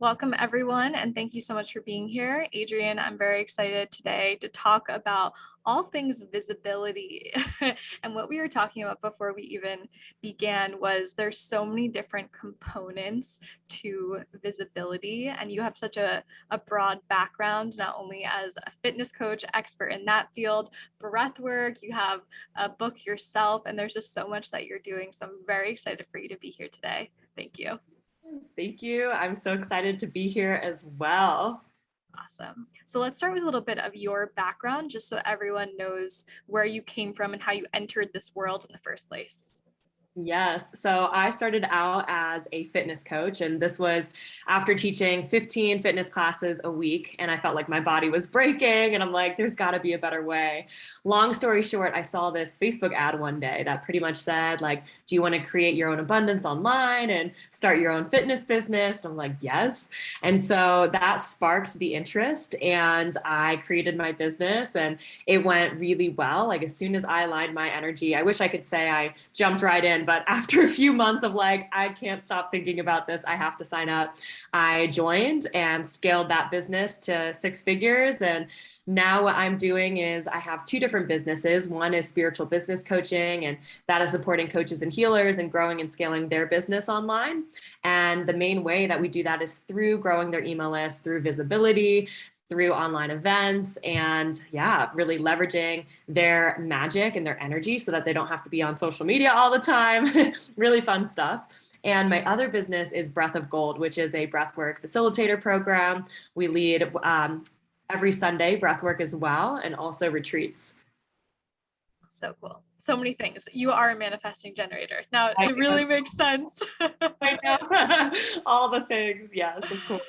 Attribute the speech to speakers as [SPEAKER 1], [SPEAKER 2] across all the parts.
[SPEAKER 1] Welcome everyone, and thank you so much for being here. Adrienne, I'm very excited today to talk about all things visibility. And what we were talking about before we even began was there's so many different components to visibility, and you have such a broad background, not only as a fitness coach, expert in that field, breathwork, you have a book yourself, and there's just so much that you're doing. So I'm very excited for you to be here today. Thank you.
[SPEAKER 2] Thank you. I'm so excited to be here as well.
[SPEAKER 1] Awesome. So let's start with a little bit of your background, just so everyone knows where you came from and how you entered this world in the first place.
[SPEAKER 2] Yes. So I started out as a fitness coach, and this was after teaching 15 fitness classes a week. And I felt like my body was breaking, and I'm like, there's got to be a better way. Long story short, I saw this Facebook ad one day that pretty much said, like, do you want to create your own abundance online and start your own fitness business? And I'm like, yes. And so that sparked the interest, and I created my business, and it went really well. Like, as soon as I aligned my energy, I wish I could say I jumped right in. But after a few months of like, I can't stop thinking about this, I have to sign up, I joined and scaled that business to 6 figures. And now what I'm doing is I have 2 different businesses. One is spiritual business coaching, and that is supporting coaches and healers and growing and scaling their business online. And the main way that we do that is through growing their email list, through visibility, through online events, and really leveraging their magic and their energy so that they don't have to be on social media all the time. Really fun stuff. And my other business is Breath of Gold, which is a breathwork facilitator program. We lead every Sunday breathwork as well, and also retreats.
[SPEAKER 1] So cool. So many things. You are a manifesting generator. Now it really makes sense.
[SPEAKER 2] I know. All the things. Yes, of course.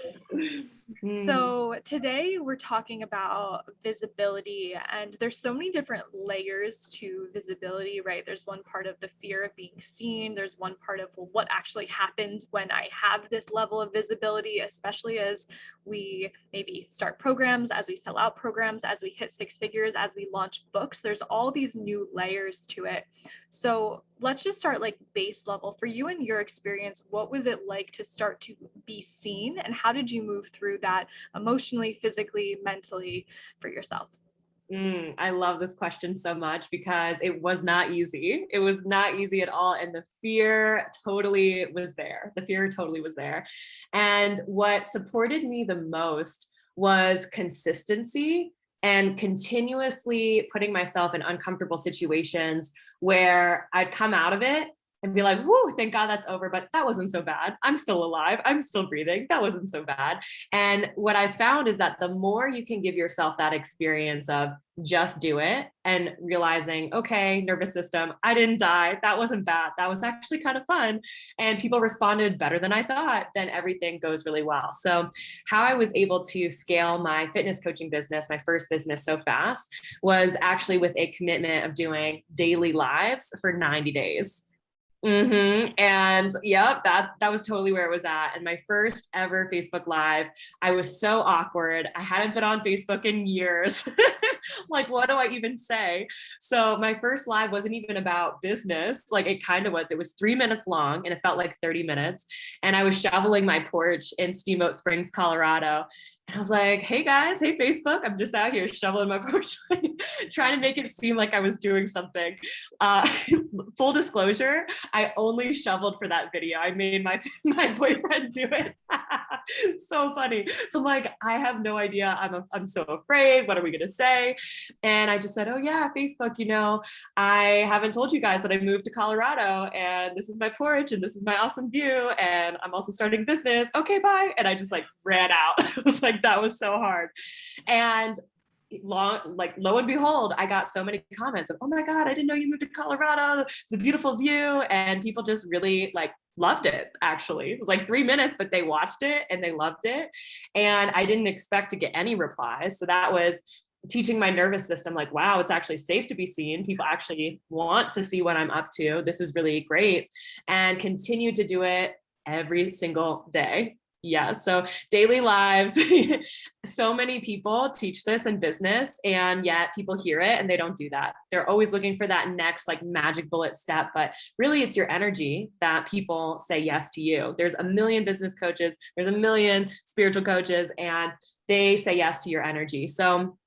[SPEAKER 1] So today we're talking about visibility, and there's so many different layers to visibility, right? There's one part of the fear of being seen. There's one part of, well, what actually happens when I have this level of visibility, especially as we maybe start programs, as we sell out programs, as we hit 6 figures, as we launch books. There's all these new layers to it. So let's just start like base level. For you and your experience, what was it like to start to be seen, and how did you move through that emotionally, physically, mentally for yourself?
[SPEAKER 2] I love this question so much because it was not easy. It was not easy at all. And the fear totally was there. The fear totally was there. And what supported me the most was consistency and continuously putting myself in uncomfortable situations where I'd come out of it and be like, whoo, thank God that's over. But that wasn't so bad. I'm still alive. I'm still breathing. That wasn't so bad. And what I found is that the more you can give yourself that experience of just do it and realizing, okay, nervous system, I didn't die. That wasn't bad. That was actually kind of fun. And people responded better than I thought, then everything goes really well. So how I was able to scale my fitness coaching business, my first business so fast, was actually with a commitment of doing daily lives for 90 days. And yep, that was totally where it was at. And my first ever Facebook Live, I was so awkward. I hadn't been on Facebook in years. Like, what do I even say? So my first live wasn't even about business. Like, it kind of was. It was 3 minutes long and it felt like 30 minutes. And I was shoveling my porch in Steamboat Springs, Colorado. And I was like, hey guys, hey Facebook, I'm just out here shoveling my porch, trying to make it seem like I was doing something. Full disclosure, I only shoveled for that video. I made my boyfriend do it. So funny. So I'm like, I have no idea. I'm so afraid. What are we gonna say? And I just said, oh yeah, Facebook, I haven't told you guys that I moved to Colorado and this is my porch and this is my awesome view. And I'm also starting a business. Okay, bye. And I just like ran out. I was like, that was so hard. And lo and behold, I got so many comments of, oh my God, I didn't know you moved to Colorado. It's a beautiful view. And people just really loved it. Actually, it was like 3 minutes, but they watched it and they loved it. And I didn't expect to get any replies. So that was teaching my nervous system, like, wow, it's actually safe to be seen. People actually want to see what I'm up to. This is really great. And continue to do it every single day. Yeah. So daily lives, so many people teach this in business, and yet people hear it and they don't do that. They're always looking for that next like magic bullet step, but really it's your energy that people say yes to you. There's a million business coaches, there's a million spiritual coaches, and they say yes to your energy. So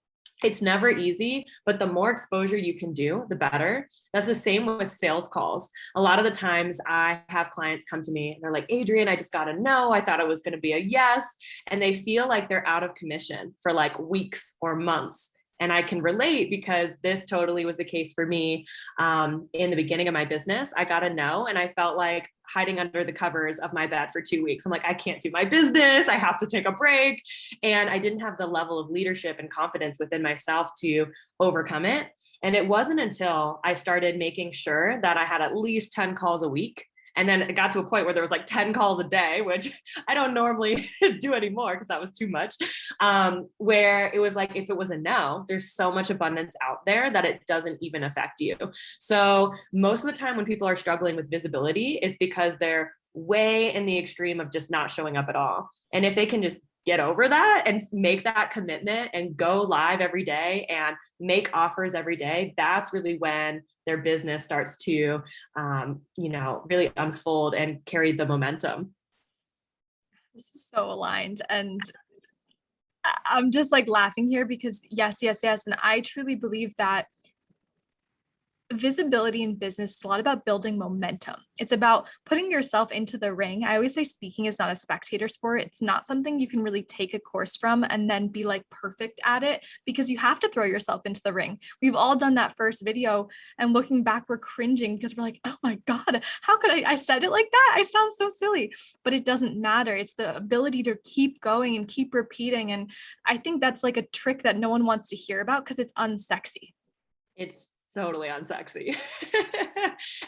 [SPEAKER 2] it's never easy, but the more exposure you can do, the better. That's the same with sales calls. A lot of the times I have clients come to me and they're like, Adrienne, I just got a no. I thought it was going to be a yes. And they feel like they're out of commission for like weeks or months. And I can relate because this totally was the case for me. In the beginning of my business, I got a no, and I felt like hiding under the covers of my bed for 2 weeks. I'm like, I can't do my business. I have to take a break. And I didn't have the level of leadership and confidence within myself to overcome it. And it wasn't until I started making sure that I had at least 10 calls a week. And then it got to a point where there was like 10 calls a day, which I don't normally do anymore because that was too much. Where it was like, if it was a no, there's so much abundance out there that it doesn't even affect you. So most of the time when people are struggling with visibility, it's because they're way in the extreme of just not showing up at all. And if they can just get over that and make that commitment and go live every day and make offers every day, that's really when their business starts to, really unfold and carry the momentum.
[SPEAKER 1] This is so aligned. And I'm just like laughing here because yes, yes, yes. And I truly believe that visibility in business is a lot about building momentum. It's about putting yourself into the ring. I always say speaking is not a spectator sport. It's not something you can really take a course from and then be like perfect at it, because you have to throw yourself into the ring. We've all done that first video, and looking back, we're cringing because we're like, oh my God, how could I said it like that? I sound so silly, but it doesn't matter. It's the ability to keep going and keep repeating. And I think that's like a trick that no one wants to hear about because it's unsexy.
[SPEAKER 2] It's totally unsexy.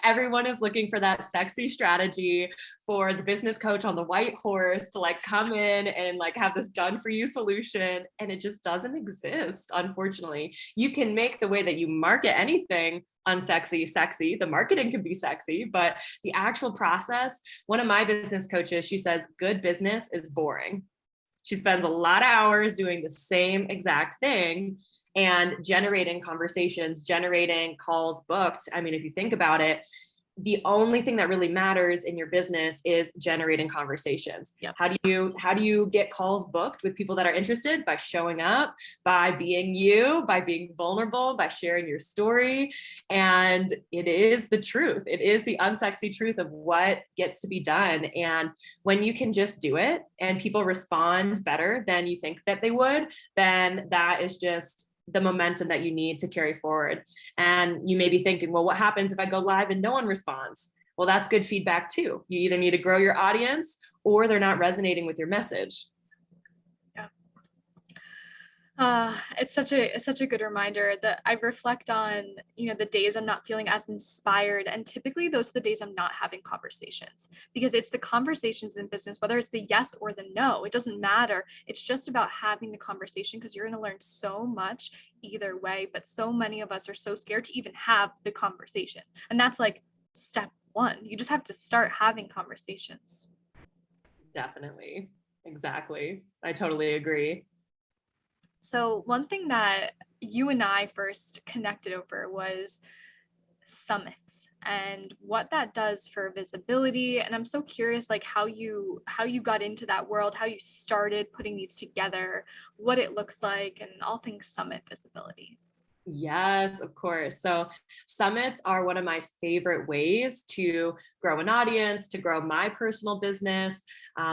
[SPEAKER 2] Everyone is looking for that sexy strategy for the business coach on the white horse to like come in and like have this done for you solution. And it just doesn't exist, unfortunately. You can make the way that you market anything unsexy, sexy. The marketing can be sexy, but the actual process, one of my business coaches, she says, good business is boring. She spends a lot of hours doing the same exact thing and generating conversations, generating calls booked. I mean, if you think about it, the only thing that really matters in your business is generating conversations.
[SPEAKER 1] Yep.
[SPEAKER 2] How do you get calls booked with people that are interested? By showing up, by being you, by being vulnerable, by sharing your story. And it is the truth. It is the unsexy truth of what gets to be done. And when you can just do it and people respond better than you think that they would, then that is just the momentum that you need to carry forward. And you may be thinking, well, what happens if I go live and no one responds? Well, that's good feedback too. You either need to grow your audience or they're not resonating with your message.
[SPEAKER 1] It's such a good reminder that I reflect on, the days I'm not feeling as inspired. And typically those are the days I'm not having conversations, because it's the conversations in business, whether it's the yes or the no, it doesn't matter. It's just about having the conversation, because you're going to learn so much either way. But so many of us are so scared to even have the conversation. And that's like step one. You just have to start having conversations.
[SPEAKER 2] Definitely. Exactly. I totally agree.
[SPEAKER 1] So one thing that you and I first connected over was summits and what that does for visibility. And I'm so curious, like how you got into that world, how you started putting these together, what it looks like, and all things summit visibility.
[SPEAKER 2] Yes, of course. So summits are one of my favorite ways to grow an audience, to grow my personal business.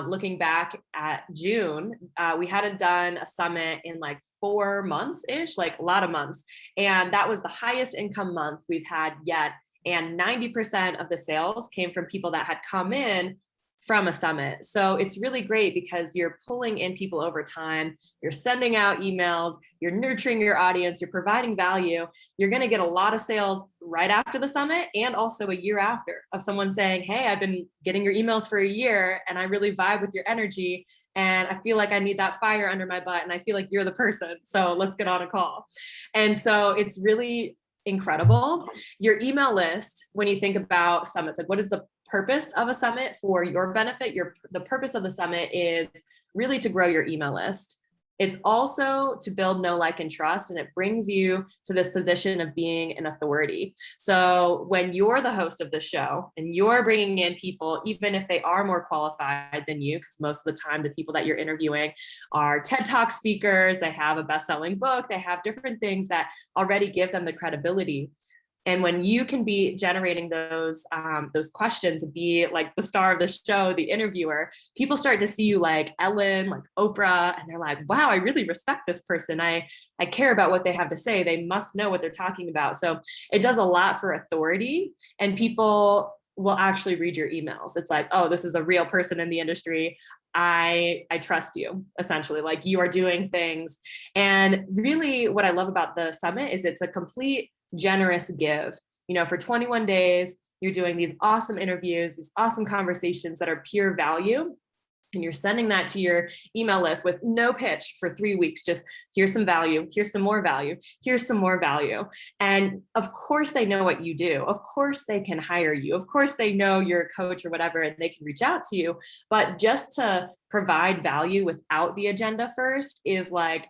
[SPEAKER 2] Looking back at June, we hadn't done a summit in like 4 months-ish, like a lot of months. And that was the highest income month we've had yet. And 90% of the sales came from people that had come in from a summit. So it's really great because you're pulling in people over time, you're sending out emails, you're nurturing your audience, you're providing value. You're going to get a lot of sales right after the summit and also a year after, of someone saying, hey, I've been getting your emails for a year and I really vibe with your energy and I feel like I need that fire under my butt and I feel like you're the person. So let's get on a call. And so it's really incredible. Your email list, when you think about summits, like what is the purpose of a summit for your benefit? The purpose of the summit is really to grow your email list. It's also to build know, like, and trust, and it brings you to this position of being an authority. So when you're the host of the show and you're bringing in people, even if they are more qualified than you, because most of the time the people that you're interviewing are TED Talk speakers, they have a best-selling book, they have different things that already give them the credibility. And when you can be generating those questions, be like the star of the show, the interviewer, people start to see you like Ellen, like Oprah, and they're like, wow, I really respect this person. I care about what they have to say. They must know what they're talking about. So it does a lot for authority, and people will actually read your emails. It's like, oh, this is a real person in the industry. I trust you, essentially. Like, you are doing things. And really what I love about the summit is it's a complete generous give. For 21 days, you're doing these awesome interviews, these awesome conversations that are pure value. And you're sending that to your email list with no pitch for 3 weeks. Just here's some value, here's some more value, here's some more value. And of course they know what you do. Of course they can hire you. Of course they know you're a coach or whatever, and they can reach out to you. But just to provide value without the agenda first is like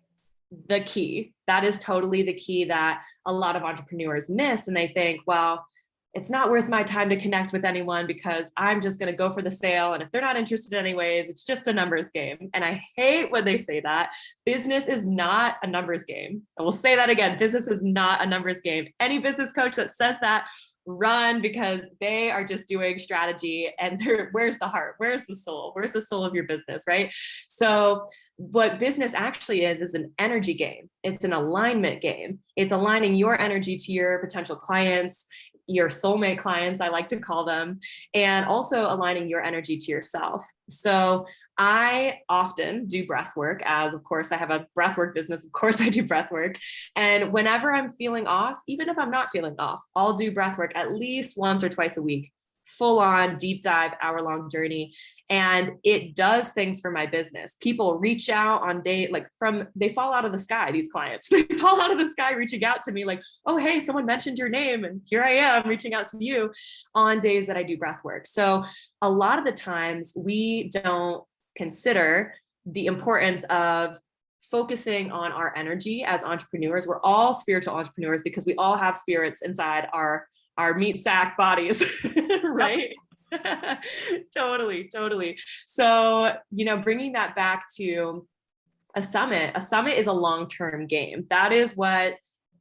[SPEAKER 2] the key. That is totally the key that a lot of entrepreneurs miss. And they think, well, it's not worth my time to connect with anyone because I'm just going to go for the sale. And if they're not interested anyways, it's just a numbers game. And I hate when they say that. Business is not a numbers game. I will say that again. Business is not a numbers game. Any business coach that says that, run, because they are just doing strategy, and where's the heart? Where's the soul? Where's the soul of your business, right? So what business actually is an energy game. It's an alignment game. It's aligning your energy to your potential clients, your soulmate clients, I like to call them, and also aligning your energy to yourself. So I often do breath work, as of course I have a breath work business. Of course I do breath work. And whenever I'm feeling off, even if I'm not feeling off, I'll do breath work at least once or twice a week. Full on deep dive, hour-long journey. And it does things for my business. People reach out on they fall out of the sky, these clients. They fall out of the sky reaching out to me like, oh, hey, someone mentioned your name and here I am reaching out to you on days that I do breath work. So a lot of the times we don't consider the importance of focusing on our energy as entrepreneurs. We're all spiritual entrepreneurs because we all have spirits inside our meat sack bodies, right? Totally. So, bringing that back to a summit is a long-term game. That is what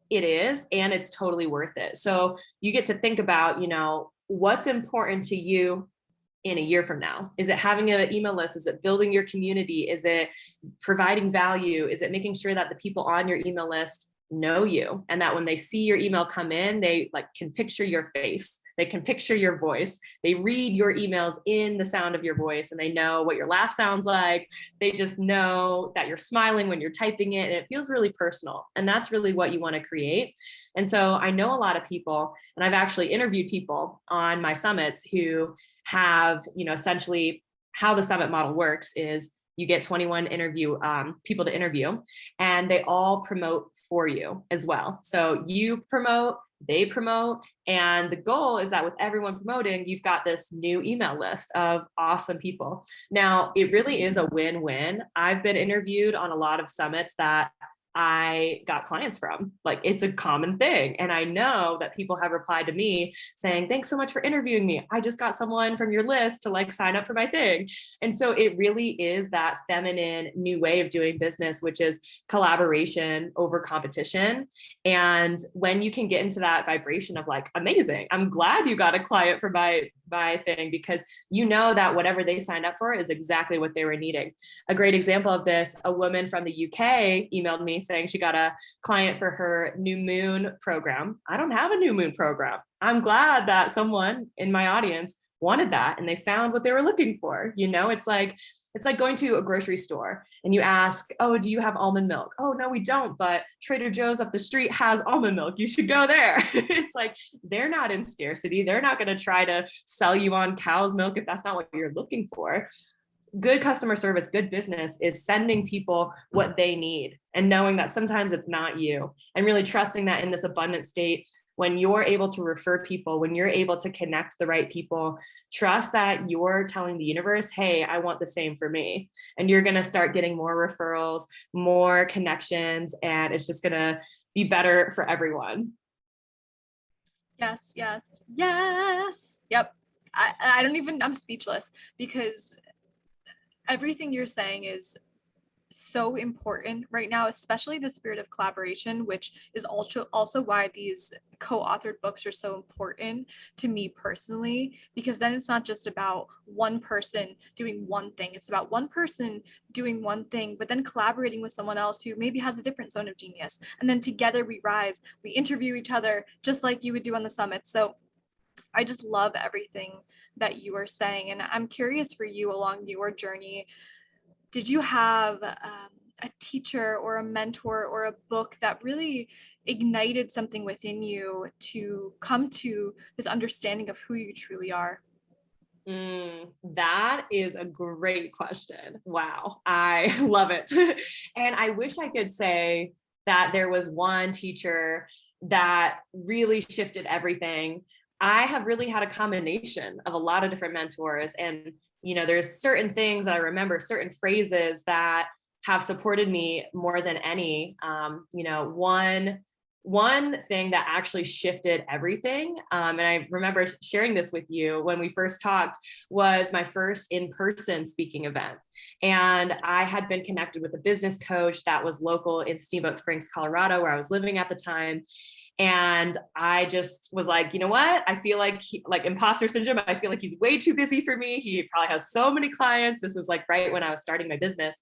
[SPEAKER 2] it is. And it's totally worth it. So you get to think about, what's important to you in a year from now. Is it having an email list? Is it building your community? Is it providing value? Is it making sure that the people on your email list know you, and that when they see your email come in, they can picture your face, they can picture your voice, they read your emails in the sound of your voice, and they know what your laugh sounds like, they just know that you're smiling when you're typing it, and it feels really personal. And that's really what you want to create. And so I know a lot of people, and I've actually interviewed people on my summits who have, essentially how the summit model works is you get 21 people to interview, and they all promote for you as well. So you promote, they promote, and the goal is that with everyone promoting, you've got this new email list of awesome people. Now, it really is a win-win. I've been interviewed on a lot of summits that I got clients from. It's a common thing. And I know that people have replied to me saying, thanks so much for interviewing me. I just got someone from your list to sign up for my thing. And so it really is that feminine new way of doing business, which is collaboration over competition. And when you can get into that vibration of amazing, I'm glad you got a client for my thing, because you know that whatever they signed up for is exactly what they were needing. A great example of this, a woman from the UK emailed me saying she got a client for her new moon program. I don't have a new moon program. I'm glad that someone in my audience wanted that, and they found what they were looking for. It's like going to a grocery store and you ask, oh, do you have almond milk? Oh, no, we don't, but Trader Joe's up the street has almond milk. You should go there. It's they're not in scarcity. They're not going to try to sell you on cow's milk if that's not what you're looking for. Good customer service, good business is sending people what they need and knowing that sometimes it's not you, and really trusting that in this abundant state, when you're able to refer people, when you're able to connect the right people, trust that you're telling the universe, hey, I want the same for me. And you're going to start getting more referrals, more connections, and it's just going to be better for everyone.
[SPEAKER 1] Yes, yes, yes. Yep. I don't even, I'm speechless because everything you're saying is so important right now, especially the spirit of collaboration, which is also why these co-authored books are so important to me personally, because then it's not just about one person doing one thing. It's about one person doing one thing, but then collaborating with someone else who maybe has a different zone of genius. And then together we rise, we interview each other just like you would do on the summit. So I just love everything that you are saying. And I'm curious for you along your journey, did you have a teacher or a mentor or a book that really ignited something within you to come to this understanding of who you truly are?
[SPEAKER 2] That is a great question. Wow, I love it. And I wish I could say that there was one teacher that really shifted everything. I have really had a combination of a lot of different mentors. And, there's certain things that I remember, certain phrases that have supported me more than any. One thing that actually shifted everything, and I remember sharing this with you when we first talked, was my first in-person speaking event. And I had been connected with a business coach that was local in Steamboat Springs, Colorado, where I was living at the time. And I just was like, you know what? I feel like imposter syndrome. I feel like he's way too busy for me. He probably has so many clients. This was like right when I was starting my business.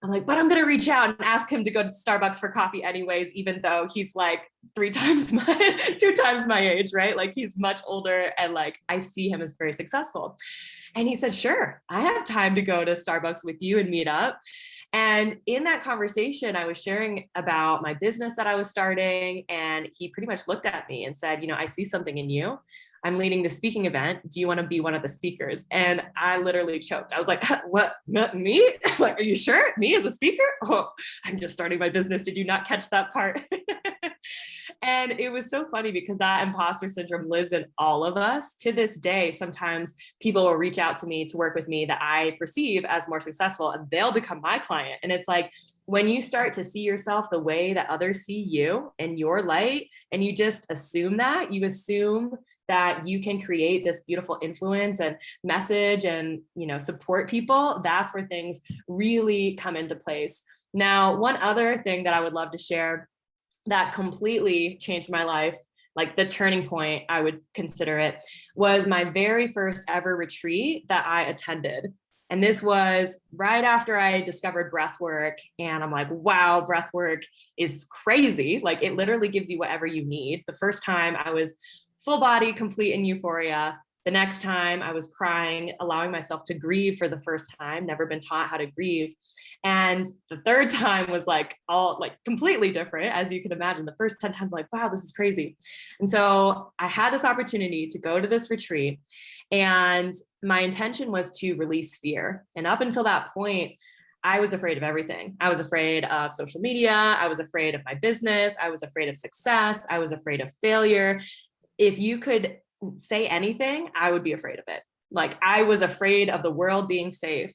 [SPEAKER 2] I'm like, but I'm going to reach out and ask him to go to Starbucks for coffee anyways, even though he's like 2 times my age, right? Like he's much older and like I see him as very successful. And he said, sure, I have time to go to Starbucks with you and meet up. And in that conversation, I was sharing about my business that I was starting. And he pretty much looked at me and said, I see something in you. I'm leading the speaking event. Do you want to be one of the speakers? And I literally choked. I was like, what, me? Like, are you sure? Me as a speaker? Oh, I'm just starting my business. Did you not catch that part? And it was so funny because that imposter syndrome lives in all of us. To this day, sometimes people will reach out to me to work with me that I perceive as more successful, and they'll become my client. And it's like, when you start to see yourself the way that others see you and your light, and you just assume that you can create this beautiful influence and message and, support people, that's where things really come into place. Now, one other thing that I would love to share that completely changed my life, like the turning point, I would consider it, was my very first ever retreat that I attended. And this was right after I discovered breath work. And I'm like, wow, breath work is crazy. Like it literally gives you whatever you need. The first time I was full body, complete in euphoria. The next time I was crying, allowing myself to grieve for the first time, never been taught how to grieve. And the third time was like all like completely different, as you can imagine. The first 10 times, like, wow, this is crazy. And so I had this opportunity to go to this retreat, and my intention was to release fear. And up until that point, I was afraid of everything. I was afraid of social media. I was afraid of my business. I was afraid of success. I was afraid of failure. If you could say anything, I would be afraid of it. Like I was afraid of the world being safe.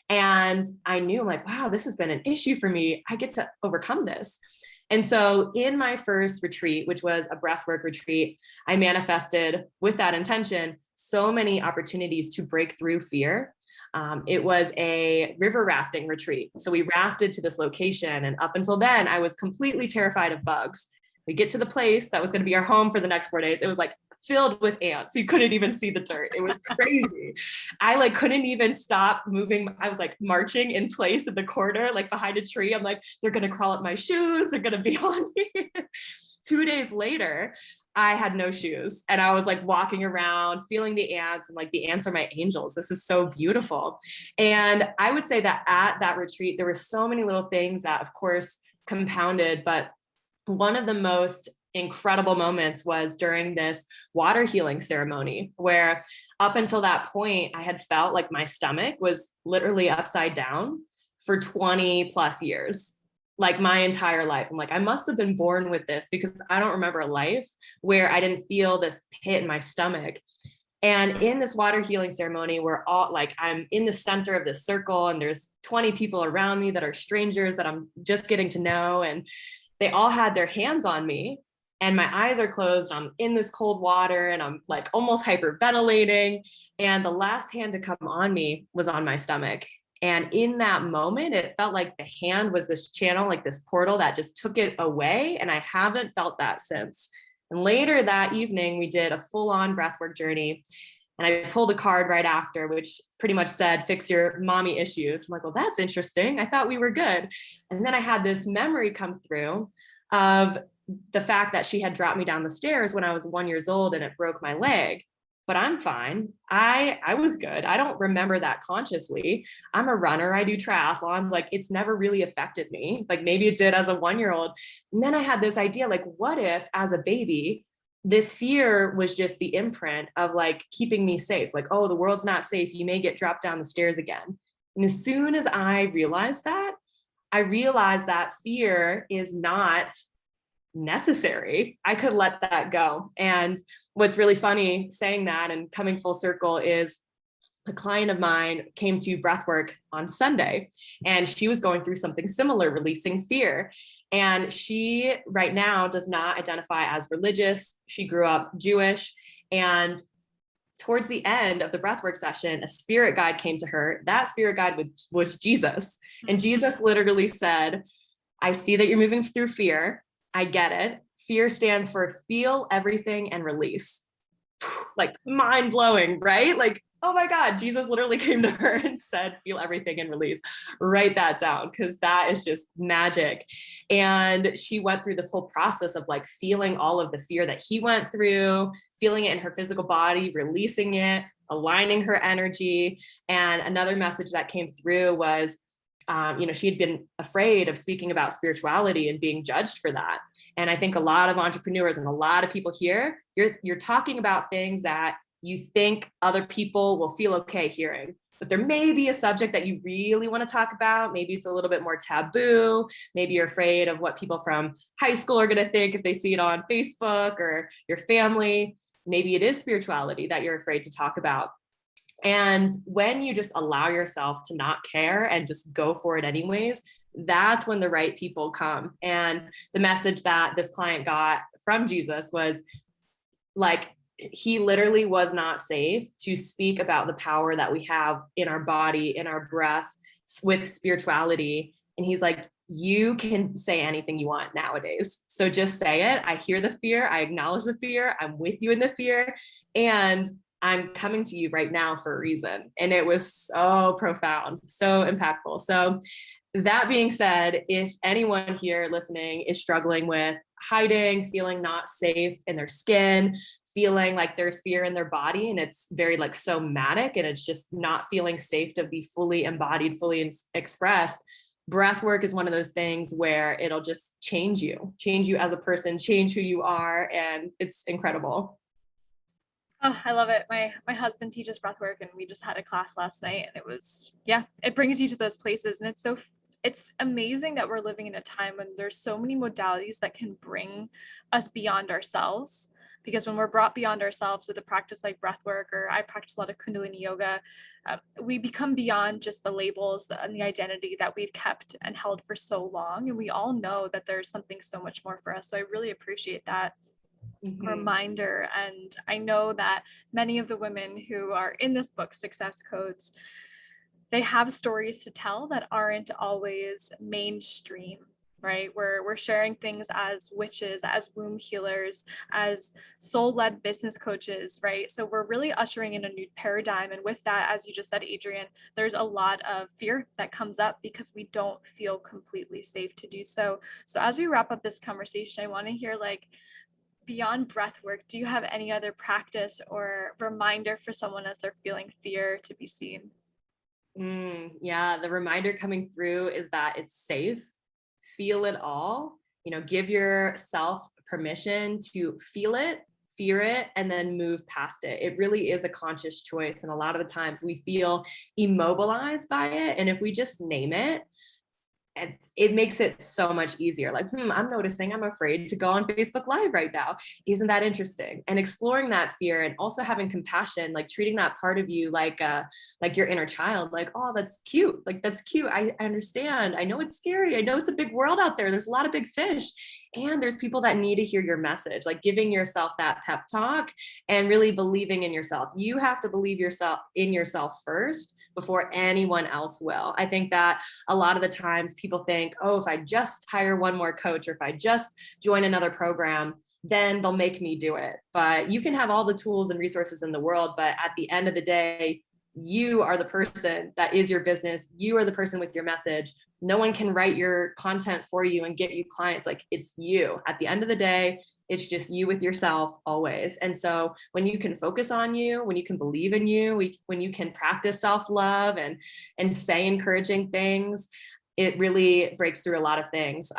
[SPEAKER 2] And I knew, I'm like, wow, this has been an issue for me. I get to overcome this. And so in my first retreat, which was a breathwork retreat, I manifested with that intention so many opportunities to break through fear. It was a river rafting retreat. So we rafted to this location. And up until then, I was completely terrified of bugs. We get to the place that was going to be our home for the next 4 days. It was like filled with ants. You couldn't even see the dirt. It was crazy. I like couldn't even stop moving. I was like marching in place in the corner, like behind a tree. I'm like, they're going to crawl up my shoes. They're going to be on me. 2 days later, I had no shoes and I was like walking around feeling the ants, and like the ants are my angels. This is so beautiful. And I would say that at that retreat, there were so many little things that of course compounded, but one of the most incredible moments was during this water healing ceremony, where up until that point, I had felt like my stomach was literally upside down for 20 plus years. like my entire life. I'm like, I must have been born with this because I don't remember a life where I didn't feel this pit in my stomach. And in this water healing ceremony, we're all like, I'm in the center of this circle and there's 20 people around me that are strangers that I'm just getting to know. And they all had their hands on me and my eyes are closed. I'm in this cold water and I'm like almost hyperventilating. And the last hand to come on me was on my stomach. And in that moment, it felt like the hand was this channel, like this portal that just took it away. And I haven't felt that since. And later that evening, we did a full-on breathwork journey. And I pulled a card right after, which pretty much said, fix your mommy issues. I'm like, well, that's interesting. I thought we were good. And then I had this memory come through of the fact that she had dropped me down the stairs when I was 1 year old and it broke my leg. But I'm fine. I was good. I don't remember that consciously. I'm a runner. I do triathlons. Like it's never really affected me. Like maybe it did as a 1 year old. And then I had this idea, like, what if as a baby, this fear was just the imprint of like keeping me safe? Like, oh, the world's not safe. You may get dropped down the stairs again. And as soon as I realized that fear is not necessary. I could let that go. And what's really funny saying that and coming full circle is a client of mine came to breathwork on Sunday and she was going through something similar, releasing fear. And she right now does not identify as religious. She grew up Jewish. And towards the end of the breathwork session, a spirit guide came to her. That spirit guide was Jesus. And Jesus literally said, I see that you're moving through fear. I get it. Fear stands for feel everything and release. Like mind blowing, right? Like, oh my God, Jesus literally came to her and said, feel everything and release. Write that down because that is just magic. And she went through this whole process of like feeling all of the fear that he went through, feeling it in her physical body, releasing it, aligning her energy. And another message that came through was, she had been afraid of speaking about spirituality and being judged for that. And I think a lot of entrepreneurs and a lot of people here, you're talking about things that you think other people will feel okay hearing, but there may be a subject that you really want to talk about. Maybe it's a little bit more taboo. Maybe you're afraid of what people from high school are going to think if they see it on Facebook or your family. Maybe it is spirituality that you're afraid to talk about. And when you just allow yourself to not care and just go for it anyways, that's when the right people come. And the message that this client got from Jesus was like, he literally was not safe to speak about the power that we have in our body, in our breath, with spirituality. And he's like, you can say anything you want nowadays. So just say it. I hear the fear. I acknowledge the fear. I'm with you in the fear. And I'm coming to you right now for a reason. And it was so profound, so impactful. So that being said, if anyone here listening is struggling with hiding, feeling not safe in their skin, feeling like there's fear in their body and it's very like somatic and it's just not feeling safe to be fully embodied, fully expressed, breath work is one of those things where it'll just change you as a person, change who you are. And it's incredible.
[SPEAKER 1] Oh, I love it. My husband teaches breathwork and we just had a class last night and it was, yeah, it brings you to those places. And it's amazing that we're living in a time when there's so many modalities that can bring us beyond ourselves. Because when we're brought beyond ourselves with a practice like breathwork, or I practice a lot of Kundalini yoga, we become beyond just the labels and the identity that we've kept and held for so long. And we all know that there's something so much more for us. So I really appreciate that reminder. And I know that many of the women who are in this book, Success Codes, they have stories to tell that aren't always mainstream, right? We're sharing things as witches, as womb healers, as soul-led business coaches, right? So we're really ushering in a new paradigm. And with that, as you just said, Adrienne, there's a lot of fear that comes up because we don't feel completely safe to do so. So as we wrap up this conversation, I want to hear, like, beyond breath work, do you have any other practice or reminder for someone as they're feeling fear to be seen?
[SPEAKER 2] Yeah, the reminder coming through is that it's safe. Feel it all. Give yourself permission to feel it, fear it, and then move past it. It really is a conscious choice. And a lot of the times we feel immobilized by it. And if we just name it, and it makes it so much easier. Like, I'm noticing I'm afraid to go on Facebook Live right now. Isn't that interesting? And exploring that fear, and also having compassion, like treating that part of you like your inner child, like, oh, that's cute. Like, that's cute. I understand. I know it's scary. I know it's a big world out there. There's a lot of big fish. And there's people that need to hear your message, like giving yourself that pep talk and really believing in yourself. You have to believe in yourself first before anyone else will. I think that a lot of the times people think, oh, if I just hire one more coach, or if I just join another program, then they'll make me do it. But you can have all the tools and resources in the world, but at the end of the day, you are the person that is your business. You are the person with your message. No one can write your content for you and get you clients. Like, it's you. At the end of the day, it's just you with yourself always. And so when you can focus on you, when you can believe in you, when you can practice self-love and say encouraging things, it really breaks through a lot of things.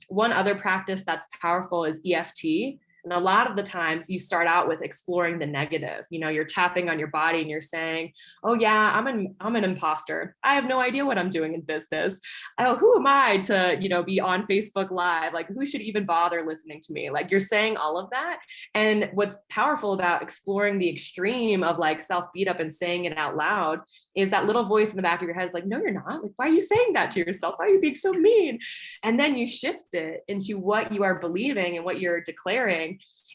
[SPEAKER 2] One other practice that's powerful is EFT. And a lot of the times you start out with exploring the negative. You know, you're tapping on your body and you're saying, oh yeah, I'm an imposter. I have no idea what I'm doing in business. Oh, who am I to, be on Facebook Live? Like, who should even bother listening to me? Like, you're saying all of that. And what's powerful about exploring the extreme of like self beat up and saying it out loud is that little voice in the back of your head is like, no, you're not. Like, why are you saying that to yourself? Why are you being so mean? And then you shift it into what you are believing and what you're declaring.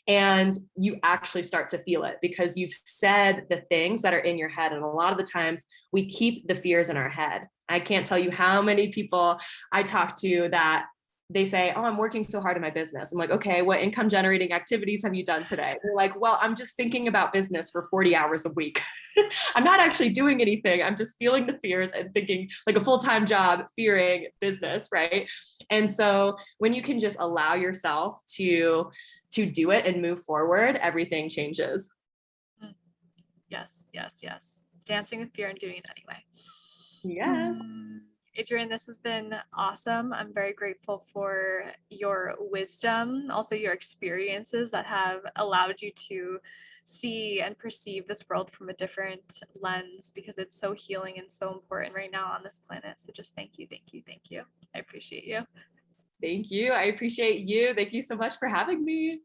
[SPEAKER 2] And you actually start to feel it because you've said the things that are in your head. And a lot of the times we keep the fears in our head. I can't tell you how many people I talk to that they say, oh, I'm working so hard in my business. I'm like, okay, what income generating activities have you done today? They're like, well, I'm just thinking about business for 40 hours a week. I'm not actually doing anything. I'm just feeling the fears and thinking like a full-time job, fearing business, right? And so when you can just allow yourself to do it and move forward, everything changes.
[SPEAKER 1] Yes, yes, yes. Dancing with fear and doing it anyway.
[SPEAKER 2] Yes.
[SPEAKER 1] Adrienne, this has been awesome. I'm very grateful for your wisdom, also your experiences that have allowed you to see and perceive this world from a different lens, because it's so healing and so important right now on this planet. So just thank you, thank you, thank you. I appreciate you.
[SPEAKER 2] Thank you. I appreciate you. Thank you so much for having me.